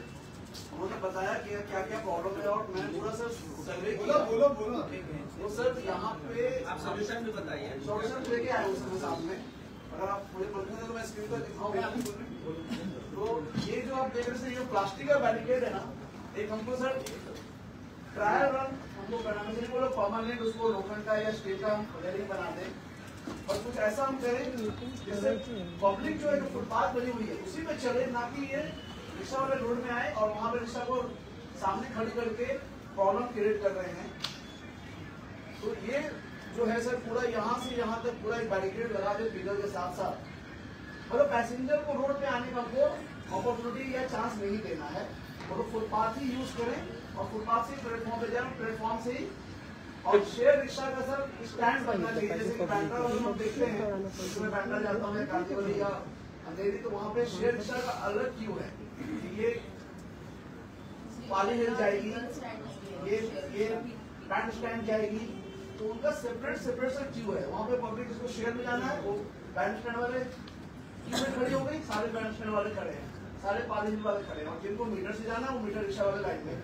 उन्होंने बताया कि क्या क्या प्रॉब्लम है और मैंने पूरा सर सर्वे किया. बोलो तो सर यहाँ पे आप सोल्यूशन भी बताइए. सोल्यूशन लेके आए उस सामने अगर आप मुझे बोलते हैं तो मैं स्क्रीन पर दिखाऊंगा. तो ये जो आप देख रहे हैं ये प्लास्टिक का बैरिकेड है ना एक हमको सर ट्रायल रन हमको बनाना चाहिए. बोलो परमानेंट उसको लोखंड का या स्टील का हम रेलिंग बना दें और कुछ ऐसा हम करें जैसे पब्लिक जो है जो फुटपाथ बनी हुई है उसी पे चले ना कि ये रिक्शा वाले रोड में आए और वहां पे रिक्शा को सामने खड़ी करके प्रॉब्लम क्रिएट कर रहे हैं. तो ये जो है सर पूरा यहाँ से यहाँ तक पूरा एक बैरिकेड लगा दे पिलर के साथ साथ मतलब पैसेंजर को रोड पे आने का वो अपॉर्चुनिटी या चांस नहीं देना है. वो फुटपाथ ही यूज करें और फुटपाथ से प्लेटफॉर्म पे जाए प्लेटफॉर्म से ही और शेयर रिक्शा का सर स्टैंड बनना चाहिए. जैसे कि बैंड्रा हम देखते हैं उसमें बैंड्रा जाता है कांतीवली या अंधेरी, तो वहाँ पे शेयर रिक्शा का अलग क्यू है। ये पाली हिल जाएगी, ये बैंड स्टैंड जाएगी, तो उनका सेपरेट सा क्यू है। वहाँ पे पब्लिक जिसको शेयर में जाना है वो बैंड स्टैंड वाले क्यू में खड़ी हो गई, सारे बैंड स्टैंड वाले खड़े हैं, सारे पाली हिल वाले खड़े हैं, और जिनको मीटर से जाना है वो मीटर रिक्शा वाले लाइन में।